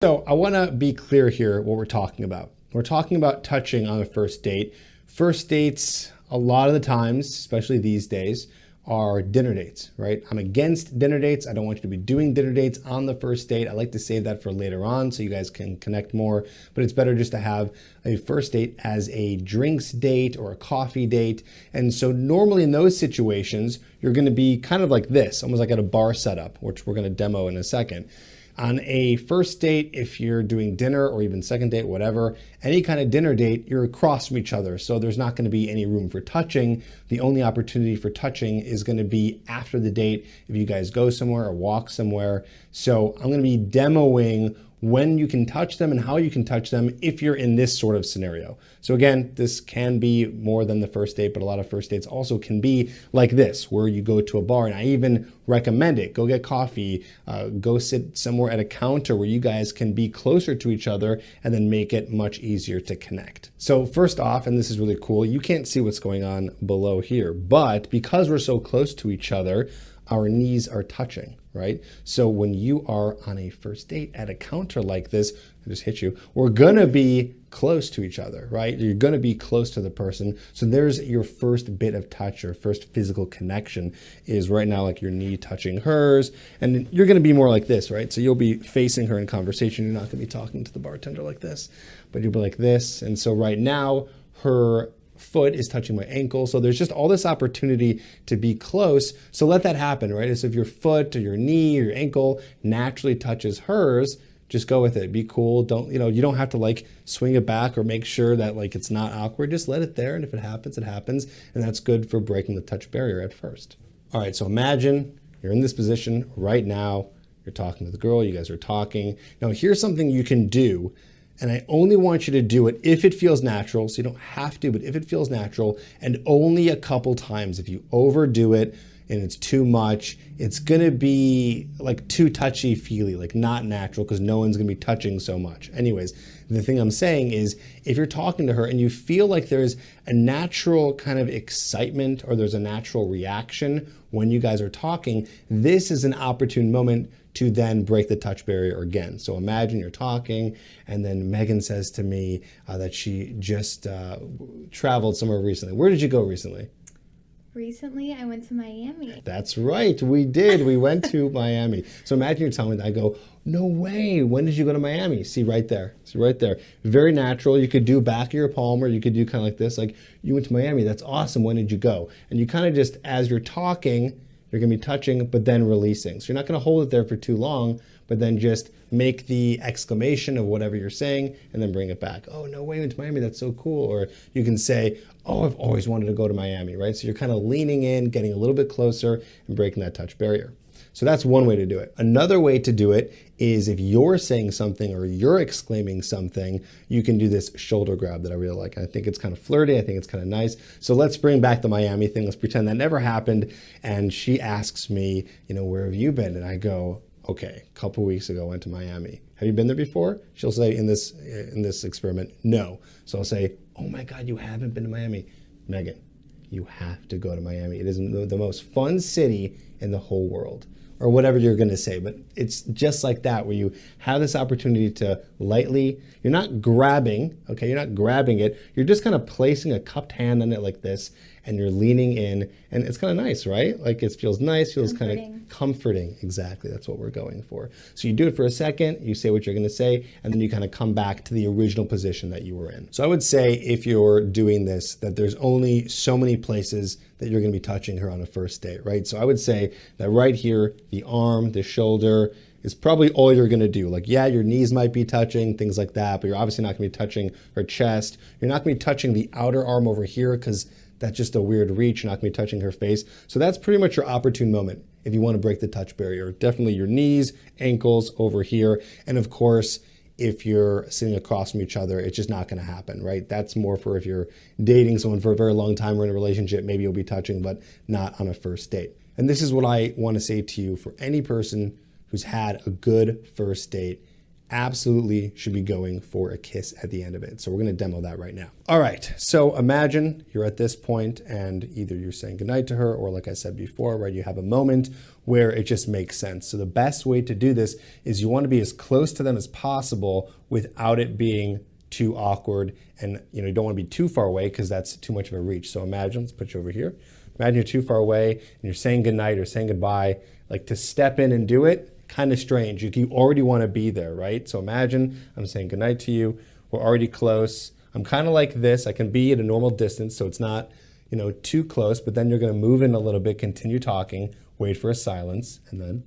So I want to be clear here what we're talking about. We're talking about touching on a first date. First dates, a lot of the times, especially these days, are dinner dates, right? I'm against dinner dates. I don't want you to be doing dinner dates on the first date. I like to save that for later on so you guys can connect more, but it's better just to have a first date as a drinks date or a coffee date. And so normally in those situations, you're going to be kind of like this, almost like at a bar setup, which we're going to demo in a second. On a first date, if you're doing dinner or even second date, whatever, any kind of dinner date, you're across from each other. So there's not going to be any room for touching. The only opportunity for touching is going to be after the date if you guys go somewhere or walk somewhere. So I'm going to be demoing when you can touch them and how you can touch them if you're in this sort of scenario. So again, this can be more than the first date, but a lot of first dates also can be like this, where you go to a bar, and I even recommend it. Go get coffee, go sit somewhere at a counter where you guys can be closer to each other and then make it much easier to connect. So first off, and this is really cool, you can't see what's going on below here, but because we're so close to each other, our knees are touching, right? So when you are on a first date at a counter like this, I just hit you, we're gonna be close to each other, right? You're gonna be close to the person. So there's your first bit of touch, or first physical connection is right now like your knee touching hers. And you're gonna be more like this, right? So you'll be facing her in conversation. You're not gonna be talking to the bartender like this, but you'll be like this. And so right now, her foot is touching my ankle. So there's just all this opportunity to be close. So let that happen, right? As if your foot or your knee or your ankle naturally touches hers, just go with it. Be cool. Don't, you don't have to like swing it back or make sure that like it's not awkward. Just let it there. And if it happens, it happens. And that's good for breaking the touch barrier at first. All right. So imagine you're in this position right now. You're talking to the girl. You guys are talking. Now here's something you can do. And I only want you to do it if it feels natural. So you don't have to, but if it feels natural, and only a couple times. If you overdo it and it's too much, it's gonna be like too touchy-feely, like not natural, because no one's gonna be touching so much. Anyways, the thing I'm saying is, if you're talking to her and you feel like there's a natural kind of excitement or there's a natural reaction when you guys are talking, this is an opportune moment to then break the touch barrier again. So imagine you're talking, and then Megan says to me that she just traveled somewhere recently. Where did you go recently? Recently, I went to Miami. That's right, we did. We went to Miami. So imagine you're telling me that. I go, no way, when did you go to Miami? See right there, Very natural. You could do back of your palm, or you could do kind of like this, like, you went to Miami, that's awesome, when did you go? And you kind of just, as you're talking, you're gonna be touching, but then releasing. So you're not gonna hold it there for too long, but then just make the exclamation of whatever you're saying and then bring it back. Oh, no way, went to Miami, that's so cool. Or you can say, oh, I've always wanted to go to Miami, right? So you're kind of leaning in, getting a little bit closer and breaking that touch barrier. So that's one way to do it. Another way to do it is if you're saying something or you're exclaiming something, you can do this shoulder grab that I really like. I think it's kind of flirty. I think it's kind of nice. So let's bring back the Miami thing. Let's pretend that never happened. And she asks me, where have you been? And I go, okay, a couple weeks ago, I went to Miami. Have you been there before? She'll say in this experiment, no. So I'll say, oh my God, you haven't been to Miami. Megan, you have to go to Miami. It is the most fun city in the whole world. Or whatever you're gonna say, but it's just like that, where you have this opportunity to lightly, you're not grabbing, okay, you're not grabbing it, you're just kind of placing a cupped hand on it like this, and you're leaning in, and it's kind of nice, right? Like it feels nice, feels kind of comforting. Exactly, that's what we're going for. So you do it for a second, you say what you're gonna say, and then you kind of come back to the original position that you were in. So I would say if you're doing this, that there's only so many places that you're gonna be touching her on a first date, right? So I would say that right here, the arm, the shoulder, is probably all you're gonna do. Like, yeah, your knees might be touching, things like that, but you're obviously not gonna be touching her chest. You're not gonna be touching the outer arm over here, because that's just a weird reach. You're not gonna be touching her face. So that's pretty much your opportune moment if you wanna break the touch barrier. Definitely your knees, ankles over here. And of course, if you're sitting across from each other, it's just not gonna happen, right? That's more for if you're dating someone for a very long time or in a relationship, maybe you'll be touching, but not on a first date. And this is what I wanna say to you for any person who's had a good first date. absolutely should be going for a kiss at the end of it. So we're going to demo that right now. All right, so imagine you're at this point and either you're saying goodnight to her, or like I said before, right, you have a moment where it just makes sense. So the best way to do this is you want to be as close to them as possible without it being too awkward, and you don't want to be too far away because that's too much of a reach. So imagine, let's put you over here. Imagine you're too far away and you're saying goodnight or saying goodbye. Like, to step in and do it, kind of strange. You already want to be there, right? So imagine I'm saying goodnight to you. We're already close. I'm kind of like this. I can be at a normal distance, so it's not, too close, but then you're going to move in a little bit, continue talking, wait for a silence, and then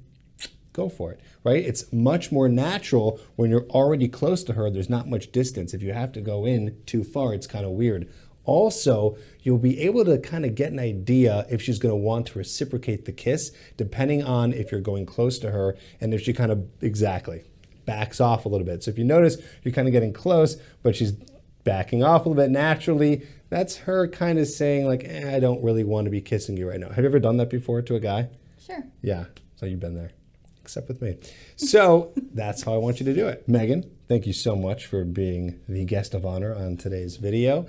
go for it, right? It's much more natural when you're already close to her. There's not much distance. If you have to go in too far, it's kind of weird. Also, you'll be able to kind of get an idea if she's going to want to reciprocate the kiss, depending on if you're going close to her and if she kind of backs off a little bit. So if you notice you're kind of getting close, but she's backing off a little bit naturally, that's her kind of saying like, I don't really want to be kissing you right now. Have you ever done that before to a guy? Sure. Yeah, so you've been there. Except with me. So that's how I want you to do it. Megan, thank you so much for being the guest of honor on today's video.